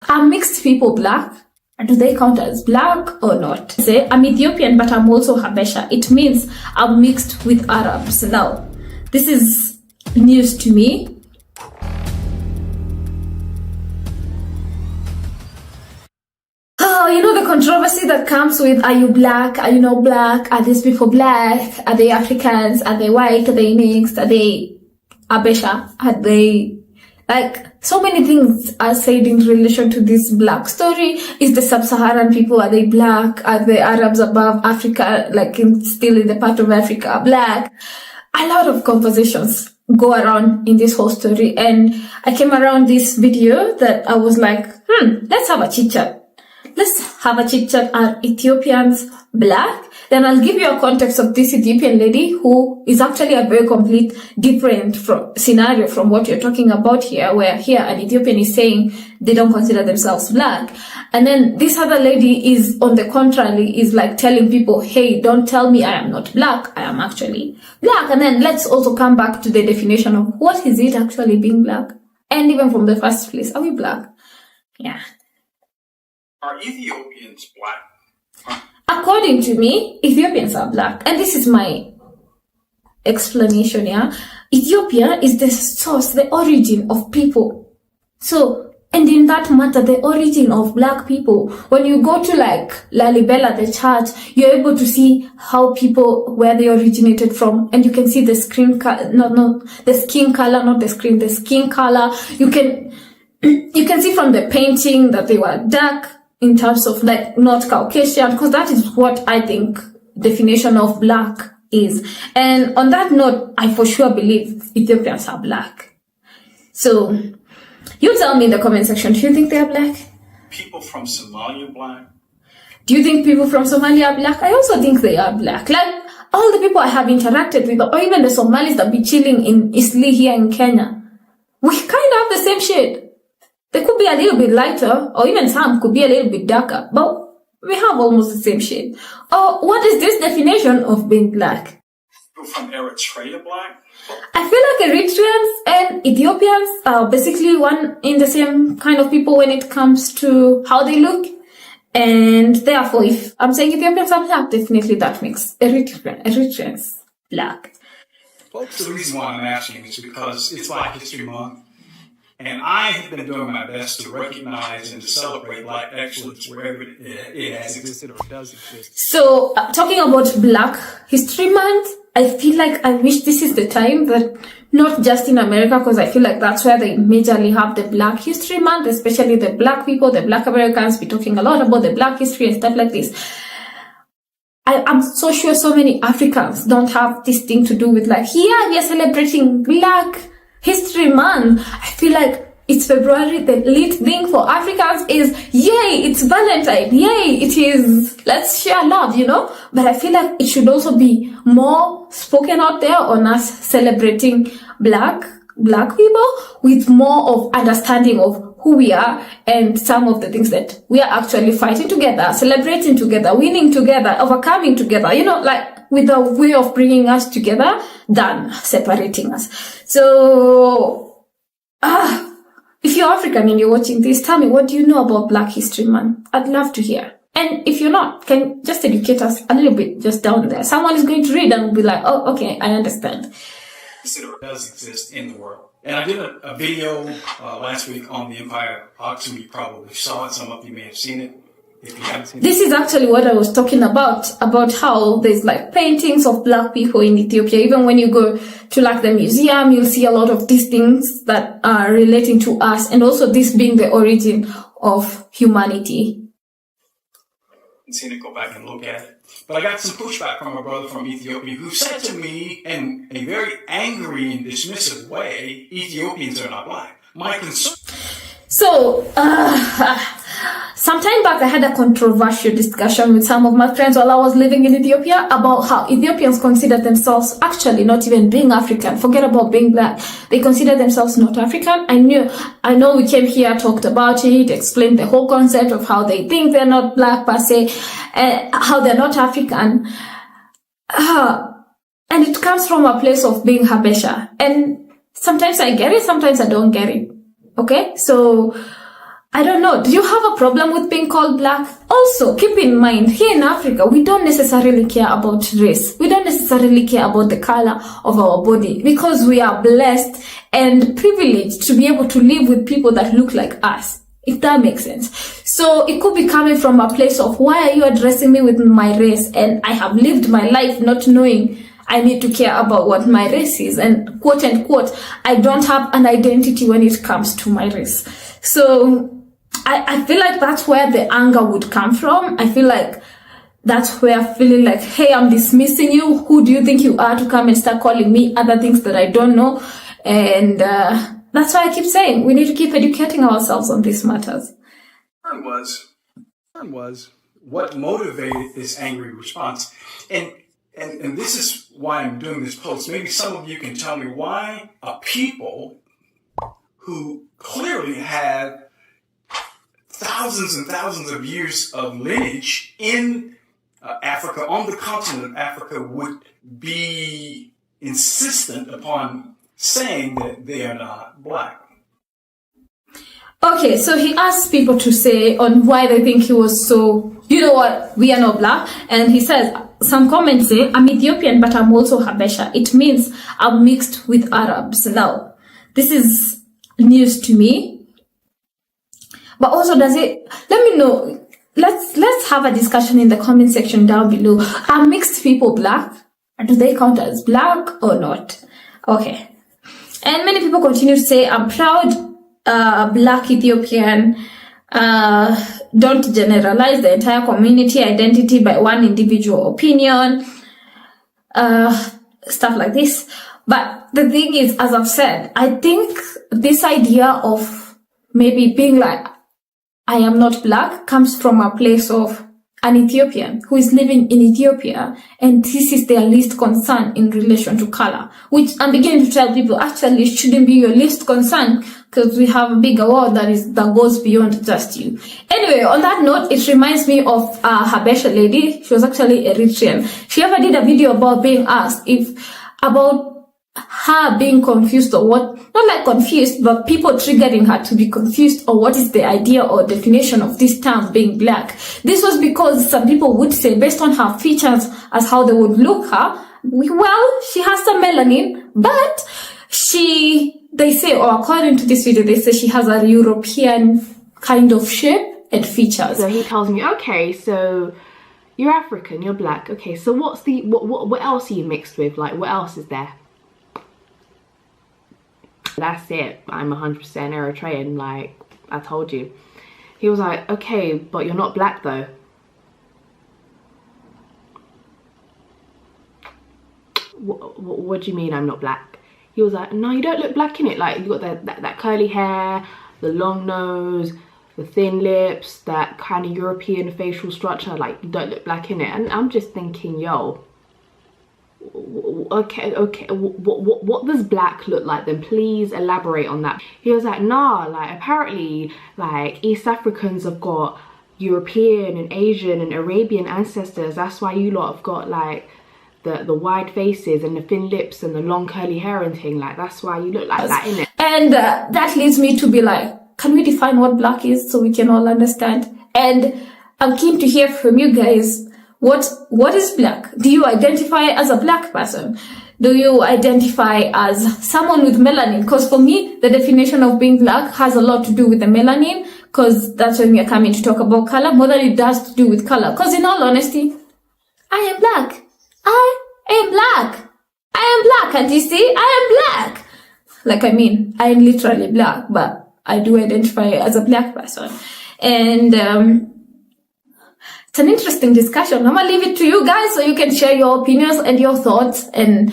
Are mixed people black? Do they count as black or not? Say, I'm Ethiopian, but I'm also Habesha. It means I'm mixed with Arabs. Now, this is news to me. Oh, you know the controversy that comes with, are you black? Are you not black? Are these people black? Are they Africans? Are they white? Are they mixed? Are they Habesha? Are they... Like, so many things are said in relation to this black story. Is the sub-Saharan people, are they black? Are the Arabs above Africa, like still in the part of Africa, black? A lot of conversations go around in this whole story. And I came around this video that I was like, let's have a chit chat. Let's have a chit chat. Are Ethiopians black? Then I'll give you a context of this Ethiopian lady who is actually a very complete different scenario from what you're talking about here, where here an Ethiopian is saying they don't consider themselves black. And then this other lady is, on the contrary, is like telling people, hey, don't tell me I am not black. I am actually black. And then let's also come back to the definition of what is it actually being black? And even from the first place, are we black? Yeah. Are Ethiopians black? According to me, Ethiopians are black. And this is my explanation, yeah? Ethiopia is the source, the origin of people. So, and in that matter, the origin of black people, when you go to like Lalibela, the church, you're able to see how people, where they originated from. And you can see the skin color, the skin color. You can see from the painting that they were dark, in terms of like not Caucasian, because that is what I think definition of black is. And on that note, I for sure believe Ethiopians are black. So you tell me in the comment section, do you think they are black? People from Somalia black? Do you think people from Somalia are black? I also think they are black. Like all the people I have interacted with, or even the Somalis that be chilling in Isli here in Kenya, we kind of have the same shade. They could be a little bit lighter, or even some could be a little bit darker, but we have almost the same shade. Oh, what is this definition of being black? People from Eritrea black? I feel like Eritreans and Ethiopians are basically one in the same kind of people when it comes to how they look. And therefore, if I'm saying Ethiopians are black, definitely that makes Eritreans black. Folks, the reason why I'm asking is because it's Black History Month. And I have been doing my best to recognize and to celebrate black excellence wherever it has existed or does exist. So, talking about Black History Month, I feel like I wish this is the time that, not just in America, because I feel like that's where they majorly have the Black History Month, especially the black people, the black Americans, be talking a lot about the black history and stuff like this. I'm so sure so many Africans don't have this thing to do with like, yeah, we are celebrating Black History Month. I feel like it's February. The lit thing for Africans is, yay, it's Valentine. Yay, it is, let's share love, you know? But I feel like it should also be more spoken out there on us celebrating black people with more of understanding of who we are and some of the things that we are actually fighting together, celebrating together, winning together, overcoming together, you know, like with a way of bringing us together than separating us. So, if you're African and you're watching this, tell me, what do you know about Black History Month? I'd love to hear. And if you're not, can just educate us a little bit just down there. Someone is going to read and will be like, oh, okay, I understand. It does exist in the world. And I did a video last week on the Empire Auction. You probably saw it. Some of you may have seen it. If you haven't seen it. This is actually what I was talking about how there's like paintings of black people in Ethiopia. Even when you go to like the museum, you'll see a lot of these things that are relating to us, and also this being the origin of humanity. I've seen it, go back and look at it. But I got some pushback from a brother from Ethiopia who said to me in a very angry and dismissive way, Ethiopians are not black. My concern... So, some time back I had a controversial discussion with some of my friends while I was living in Ethiopia about how Ethiopians consider themselves actually not even being African. Forget about being black. They consider themselves not African. I know we came here, talked about it, explained the whole concept of how they think they're not black per se, how they're not African. And it comes from a place of being Habesha. And sometimes I get it, sometimes I don't get it. Okay, so I don't know. Do you have a problem with being called black? Also, keep in mind, here in Africa, we don't necessarily care about race. We don't necessarily care about the color of our body because we are blessed and privileged to be able to live with people that look like us, if that makes sense. So it could be coming from a place of, why are you addressing me with my race? And I have lived my life not knowing I need to care about what my race is. And quote unquote, I don't have an identity when it comes to my race. So I feel like that's where the anger would come from. I feel like that's where feeling like, hey, I'm dismissing you. Who do you think you are to come and start calling me other things that I don't know? And that's why I keep saying we need to keep educating ourselves on these matters. Was what motivated this angry response. And this is why I'm doing this post. Maybe some of you can tell me why a people who clearly have thousands and thousands of years of lineage in Africa, on the continent of Africa, would be insistent upon saying that they are not black. Okay, so he asked people to say on why they think he was so, you know what, we are not black. And he says, some comments say, I'm Ethiopian, but I'm also Habesha. It means I'm mixed with Arabs. Now, this is news to me. But also, does it, let me know, let's have a discussion in the comment section down below. Are mixed people black? Do they count as black or not? Okay. And many people continue to say, I'm proud black Ethiopian. Don't generalize the entire community identity by one individual opinion. Stuff like this. But the thing is, as I've said, I think this idea of maybe being like, I am not black comes from a place of an Ethiopian who is living in Ethiopia, and this is their least concern in relation to color, which I'm beginning to tell people actually it shouldn't be your least concern because we have a bigger world that goes beyond just you. Anyway, on that note, it reminds me of a Habesha lady. She was actually Eritrean. She ever did a video about being asked about her being confused or what, not like confused, but people triggering her to be confused or what is the idea or definition of this term being black. This was because some people would say, based on her features as how they would look her, well, she has some melanin, but they say, or according to this video, they say she has a European kind of shape and features. So he tells me, okay, so you're African, you're black. Okay, so what else are you mixed with? Like, what else is there? That's it. I'm 100% Eritrean, like I told you. He was like, okay, but you're not black though. What do you mean I'm not black? He was like, no, you don't look black in it. Like, you got that curly hair, the long nose, the thin lips, that kind of European facial structure. Like, you don't look black in it. And I'm just thinking, yo, okay, what does black look like then? Please elaborate on that. He was like, nah, like apparently like East Africans have got European and Asian and Arabian ancestors. That's why you lot have got like the wide faces and the thin lips and the long curly hair and thing. Like, that's why you look like that, innit? And that leads me to be like, can we define what black is so we can all understand? And I'm keen to hear from you guys. What is black? Do you identify as a black person? Do you identify as someone with melanin? Because for me, the definition of being black has a lot to do with the melanin, because that's when we are coming to talk about color, more than it does to do with color. Because in all honesty, I am black. I am black. I am black. And you see, I am black. Like, I mean, I am literally black, but I do identify as a black person. And it's an interesting discussion. I'm gonna leave it to you guys so you can share your opinions and your thoughts and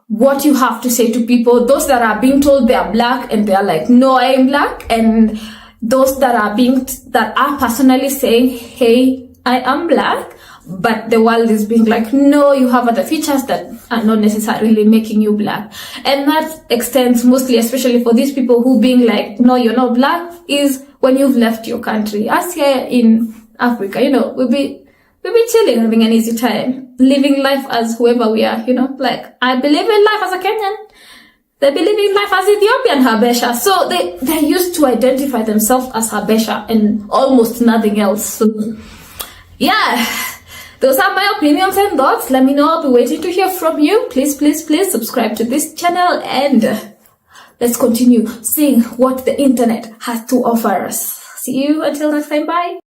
what you have to say to people. Those that are being told they are black and they are like, no, I am black. And those that are personally saying, hey, I am black. But the world is being like, no, you have other features that are not necessarily making you black. And that extends mostly, especially for these people who being like, no, you're not black, is when you've left your country. Us here in Africa, you know, we'll be chilling, having an easy time, living life as whoever we are, you know, like, I believe in life as a Kenyan. They believe in life as Ethiopian Habesha. So they're used to identify themselves as Habesha and almost nothing else. So, yeah. Those are my opinions and thoughts. Let me know. I'll be waiting to hear from you. Please, please, please subscribe to this channel and let's continue seeing what the internet has to offer us. See you until next time. Bye.